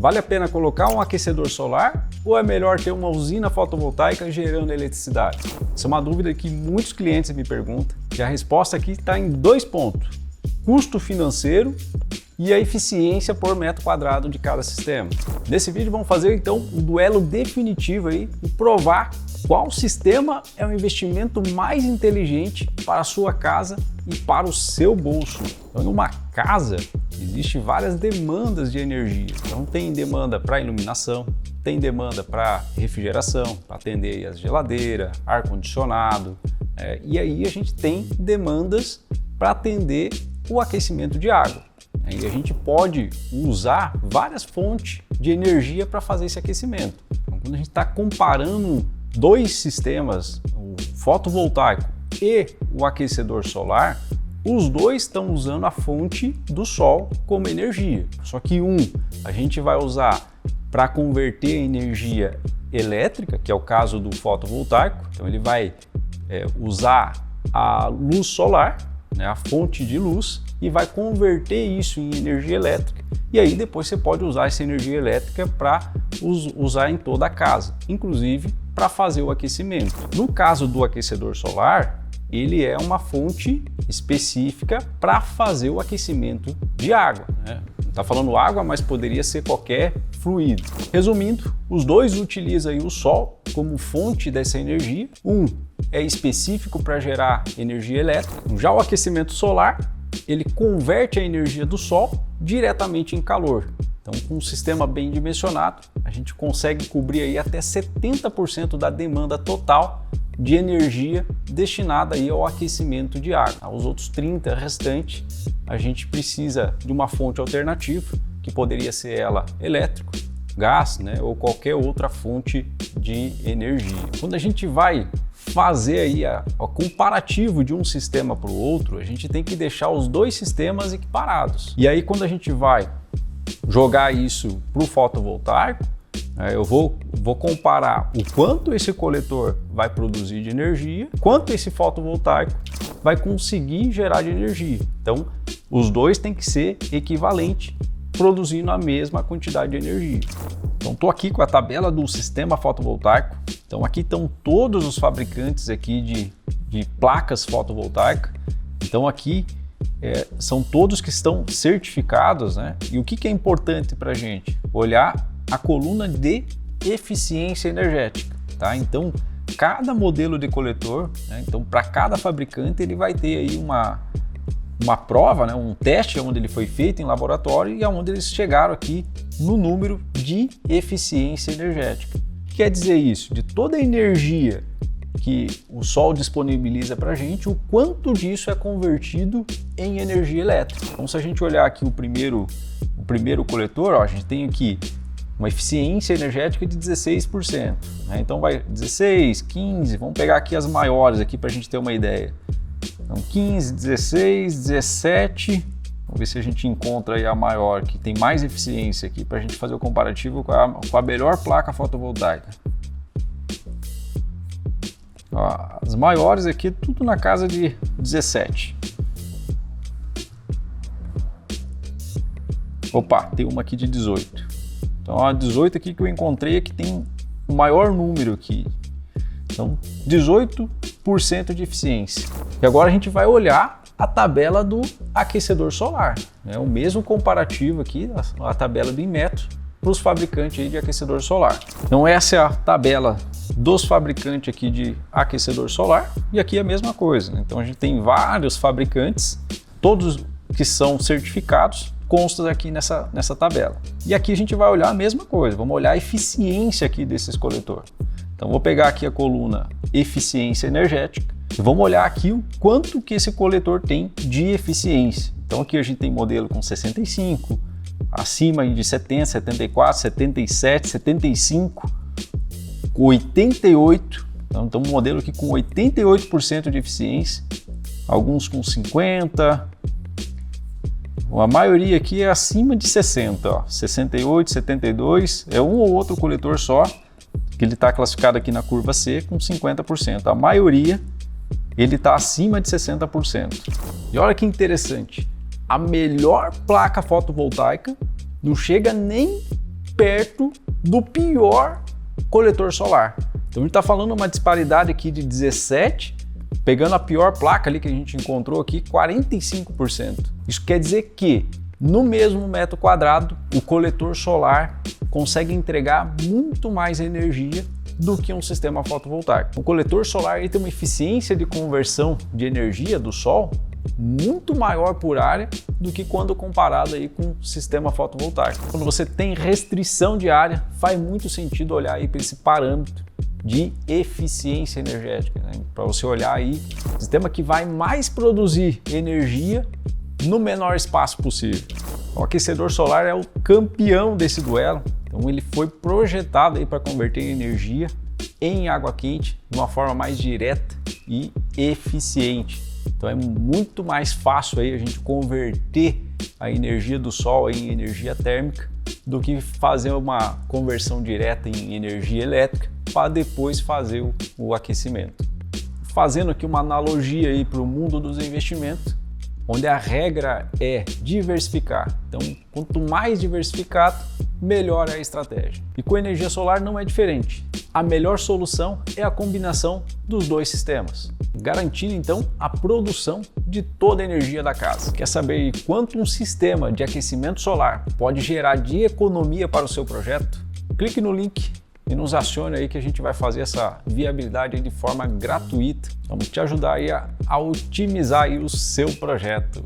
Vale a pena colocar um aquecedor solar ou é melhor ter uma usina fotovoltaica gerando eletricidade? Essa é uma dúvida que muitos clientes me perguntam e a resposta aqui está em 2 pontos: custo financeiro e a eficiência por metro quadrado de cada sistema. Nesse vídeo vamos fazer então um duelo definitivo aí e provar qual sistema é o investimento mais inteligente para a sua casa e para o seu bolso. Então, numa casa existem várias demandas de energia. Então tem demanda para iluminação, tem demanda para refrigeração, para atender as geladeiras, ar-condicionado, e aí a gente tem demandas para atender o aquecimento de água. E a gente pode usar várias fontes de energia para fazer esse aquecimento. Então, quando a gente está comparando 2 sistemas, o fotovoltaico e o aquecedor solar, os dois estão usando a fonte do sol como energia. Só que a gente vai usar para converter a energia elétrica, que é o caso do fotovoltaico. Então ele vai usar a luz solar, né, a fonte de luz, e vai converter isso em energia elétrica. E aí depois você pode usar essa energia elétrica para usar em toda a casa, inclusive para fazer o aquecimento. No caso do aquecedor solar, ele é uma fonte específica para fazer o aquecimento de água, né? Está falando água, mas poderia ser qualquer fluido. Resumindo, os dois utilizam aí o sol como fonte dessa energia. É específico para gerar energia elétrica. Já o aquecimento solar, ele converte a energia do sol diretamente em calor. Então, com um sistema bem dimensionado, a gente consegue cobrir aí até 70% da demanda total de energia destinada aí ao aquecimento de água. Os outros 30% restantes, a gente precisa de uma fonte alternativa, que poderia ser ela elétrico, gás, né, ou qualquer outra fonte de energia. Quando a gente vai fazer aí o comparativo de um sistema para o outro, a gente tem que deixar os 2 sistemas equiparados. E aí, quando a gente vai jogar isso para o fotovoltaico, eu vou comparar o quanto esse coletor vai produzir de energia, quanto esse fotovoltaico vai conseguir gerar de energia. Então, os dois têm que ser equivalentes, produzindo a mesma quantidade de energia. Então, estou aqui com a tabela do sistema fotovoltaico. Então, aqui estão todos os fabricantes aqui de placas fotovoltaicas. Então, aqui são todos que estão certificados, né? E o que é importante para a gente? Olhar a coluna de eficiência energética, tá? Então, cada modelo de coletor, né? Então, para cada fabricante, ele vai ter aí uma prova, né? Um teste onde ele foi feito em laboratório e onde eles chegaram aqui no número de eficiência energética. O que quer dizer isso? De toda a energia que o sol disponibiliza para a gente, o quanto disso é convertido em energia elétrica. Então, se a gente olhar aqui o primeiro coletor, a gente tem aqui uma eficiência energética de 16%. Né? Então vai 16, 15, vamos pegar aqui as maiores aqui para a gente ter uma ideia. Então 15, 16, 17, vamos ver se a gente encontra aí a maior, que tem mais eficiência aqui para a gente fazer o comparativo com a melhor placa fotovoltaica. As maiores aqui, tudo na casa de 17. Opa, tem uma aqui de 18. Então, a 18 aqui que eu encontrei é que tem o maior número aqui. Então, 18% de eficiência. E agora a gente vai olhar a tabela do aquecedor solar. É o mesmo comparativo aqui, a tabela do Inmetro, para os fabricantes aí de aquecedor solar. Então, essa é a tabela dos fabricantes aqui de aquecedor solar. E aqui é a mesma coisa, né? Então, a gente tem vários fabricantes, todos que são certificados, constam aqui nessa tabela. E aqui a gente vai olhar a mesma coisa, vamos olhar a eficiência aqui desses coletores. Então vou pegar aqui a coluna eficiência energética e vamos olhar aqui o quanto que esse coletor tem de eficiência. Então aqui a gente tem modelo com 65, acima de 70, 74, 77, 75, 88. Então um modelo aqui com 88% de eficiência, alguns com 50%, a maioria aqui é acima de 60, ó, 68, 72, é um ou outro coletor só, que ele está classificado aqui na curva C com 50%. A maioria, ele está acima de 60%. E olha que interessante, a melhor placa fotovoltaica não chega nem perto do pior coletor solar. Então a gente está falando uma disparidade aqui de 17, pegando a pior placa ali que a gente encontrou aqui, 45%. Isso quer dizer que no mesmo metro quadrado, o coletor solar consegue entregar muito mais energia do que um sistema fotovoltaico. O coletor solar ele tem uma eficiência de conversão de energia do sol muito maior por área do que quando comparado aí com o sistema fotovoltaico. Quando você tem restrição de área, faz muito sentido olhar aí para esse parâmetro de eficiência energética, né? Para você olhar aí o sistema que vai mais produzir energia no menor espaço possível. O aquecedor solar é o campeão desse duelo, então ele foi projetado aí para converter energia em água quente de uma forma mais direta e eficiente. Então é muito mais fácil aí a gente converter a energia do sol em energia térmica do que fazer uma conversão direta em energia elétrica para depois fazer o aquecimento. Fazendo aqui uma analogia aí para o mundo dos investimentos, onde a regra é diversificar. Então, quanto mais diversificado, melhor é a estratégia. E com energia solar não é diferente. A melhor solução é a combinação dos dois sistemas, garantindo então a produção de toda a energia da casa. Quer saber quanto um sistema de aquecimento solar pode gerar de economia para o seu projeto? Clique no link e nos acione aí que a gente vai fazer essa viabilidade aí de forma gratuita. Vamos te ajudar aí a otimizar aí o seu projeto.